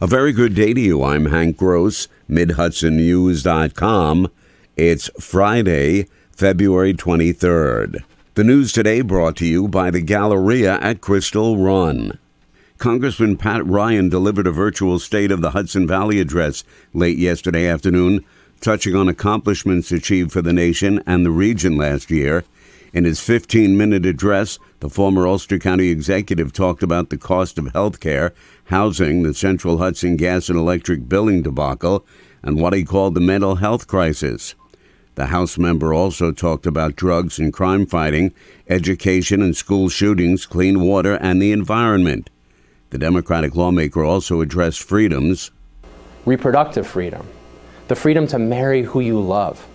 A very good day to you. I'm Hank Gross, MidHudsonNews.com. It's Friday, February 23rd. The news today brought to you by the Galleria at Crystal Run. Congressman Pat Ryan delivered a virtual State of the Hudson Valley address late yesterday afternoon, touching on accomplishments achieved for the nation and the region last year. In his 15-minute address, the former Ulster County executive talked about the cost of health care, housing, the Central Hudson gas and electric billing debacle, and what he called the mental health crisis. The House member also talked about drugs and crime fighting, education and school shootings, clean water, and the environment. The Democratic lawmaker also addressed freedoms. Reproductive freedom, the freedom to marry who you love,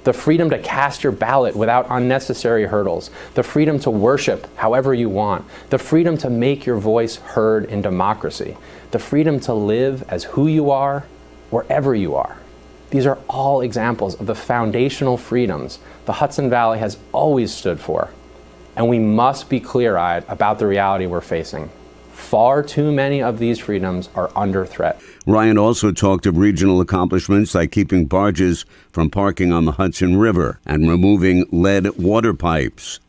the freedom to cast your ballot without unnecessary hurdles, the freedom to worship however you want, the freedom to make your voice heard in democracy, the freedom to live as who you are, wherever you are. These are all examples of the foundational freedoms the Hudson Valley has always stood for, and we must be clear-eyed about the reality we're facing. Far too many of these freedoms are under threat. Ryan also talked of regional accomplishments like keeping barges from parking on the Hudson River and removing lead water pipes.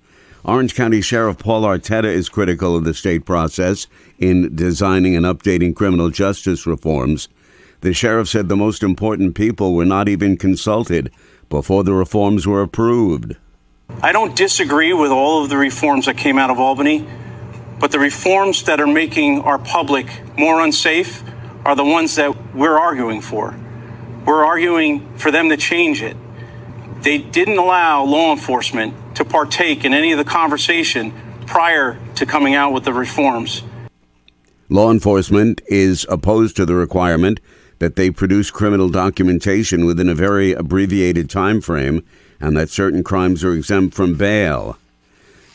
Orange County Sheriff Paul Arteta is critical of the state process in designing and updating criminal justice reforms. The sheriff said the most important people were not even consulted before the reforms were approved. I don't disagree with all of the reforms that came out of Albany, but the reforms that are making our public more unsafe are the ones that we're arguing for. We're arguing for them to change it. They didn't allow law enforcement to partake in any of the conversation prior to coming out with the reforms. Law enforcement is opposed to the requirement that they produce criminal documentation within a very abbreviated time frame and that certain crimes are exempt from bail.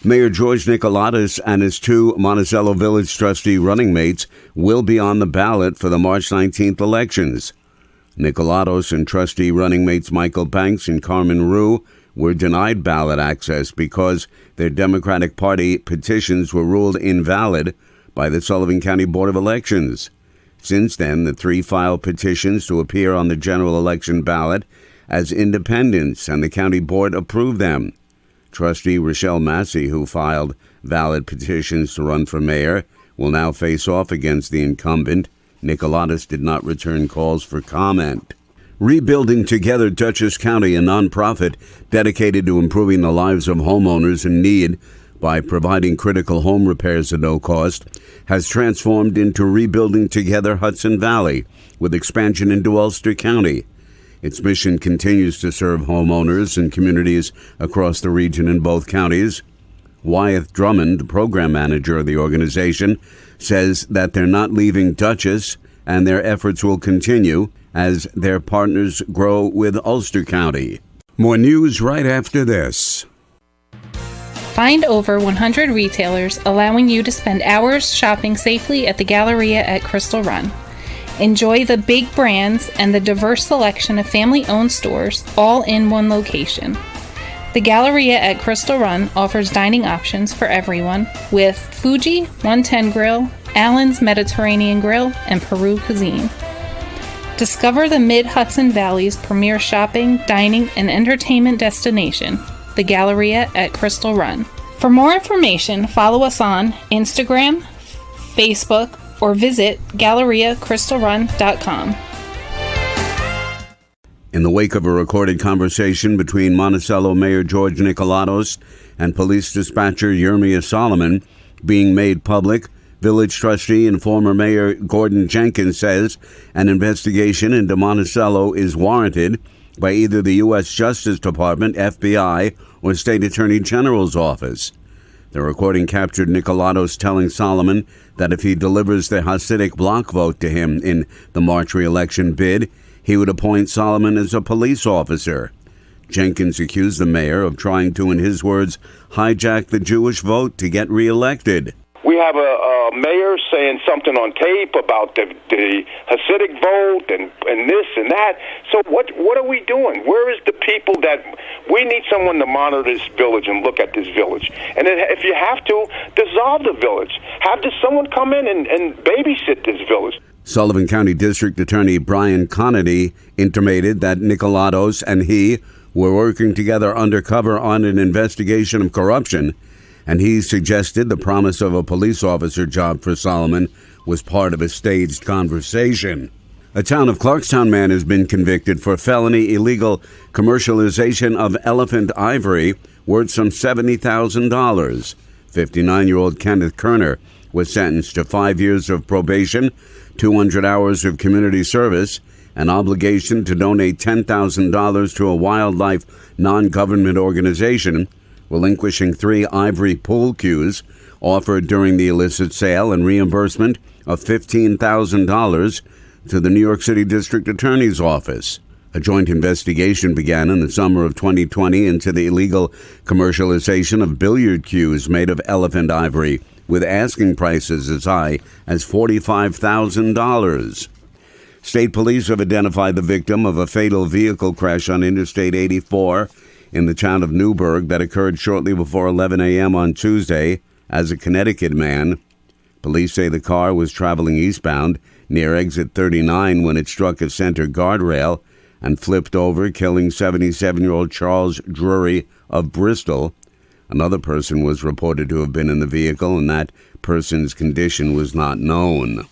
Mayor George Nicolatos and his two Monticello Village trustee running mates will be on the ballot for the March 19th elections. Nicolatos and trustee running mates Michael Banks and Carmen Rue were denied ballot access because their Democratic Party petitions were ruled invalid by the Sullivan County Board of Elections. Since then, the three filed petitions to appear on the general election ballot as independents, and the county board approved them. Trustee Rochelle Massey, who filed valid petitions to run for mayor, will now face off against the incumbent. Nicolatos did not return calls for comment. Rebuilding Together Dutchess County, a nonprofit dedicated to improving the lives of homeowners in need by providing critical home repairs at no cost, has transformed into Rebuilding Together Hudson Valley, with expansion into Ulster County. Its mission continues to serve homeowners and communities across the region in both counties. Wyeth Drummond, the program manager of the organization, says that they're not leaving Dutchess and their efforts will continue as their partners grow with Ulster County. More news right after this. Find over 100 retailers allowing you to spend hours shopping safely at the Galleria at Crystal Run. Enjoy the big brands and the diverse selection of family-owned stores all in one location. The Galleria at Crystal Run offers dining options for everyone with Fuji 110 Grill, Allen's Mediterranean Grill, and Peru Cuisine. Discover the Mid-Hudson Valley's premier shopping, dining, and entertainment destination, the Galleria at Crystal Run. For more information, follow us on Instagram, Facebook, or visit GalleriaCrystalRun.com. In the wake of a recorded conversation between Monticello Mayor George Nicolatos and police dispatcher Yermia Solomon being made public, village trustee and former Mayor Gordon Jenkins says an investigation into Monticello is warranted by either the U.S. Justice Department, FBI, or State Attorney General's office. The recording captured Nicolatos telling Solomon that if he delivers the Hasidic bloc vote to him in the March re-election bid, he would appoint Solomon as a police officer. Jenkins accused the mayor of trying to, in his words, hijack the Jewish vote to get re-elected. We have a mayor saying something on tape about the Hasidic vote and this and that. So what are we doing? Where is the people that we need someone to monitor this village and look at this village? And then if you have to, dissolve the village. Have someone come in and babysit this village. Sullivan County District Attorney Brian Conity intimated that Nicolados and he were working together undercover on an investigation of corruption, and he suggested the promise of a police officer job for Solomon was part of a staged conversation. A town of Clarkstown man has been convicted for felony illegal commercialization of elephant ivory worth some $70,000. 59-year-old Kenneth Kerner was sentenced to 5 years of probation, 200 hours of community service, an obligation to donate $10,000 to a wildlife non-government organization, relinquishing 3 ivory pool cues offered during the illicit sale, and reimbursement of $15,000 to the New York City District Attorney's Office. A joint investigation began in the summer of 2020 into the illegal commercialization of billiard cues made of elephant ivory, with asking prices as high as $45,000. State police have identified the victim of a fatal vehicle crash on Interstate 84 in the town of Newburgh that occurred shortly before 11 a.m. on Tuesday as a Connecticut man. Police say the car was traveling eastbound near exit 39 when it struck a center guardrail and flipped over, killing 77-year-old Charles Drury of Bristol. Another person was reported to have been in the vehicle, and that person's condition was not known.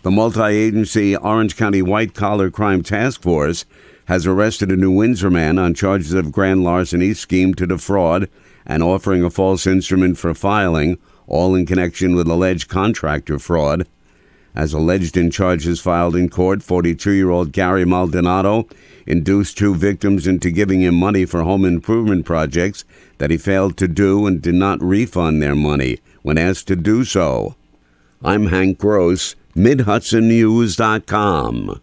The multi-agency Orange County White-Collar Crime Task Force has arrested a New Windsor man on charges of grand larceny, scheme to defraud, and offering a false instrument for filing, all in connection with alleged contractor fraud. As alleged in charges filed in court, 42-year-old Gary Maldonado induced 2 victims into giving him money for home improvement projects that he failed to do and did not refund their money when asked to do so. I'm Hank Gross, MidHudsonNews.com.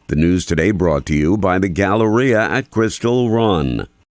The news today brought to you by the Galleria at Crystal Run.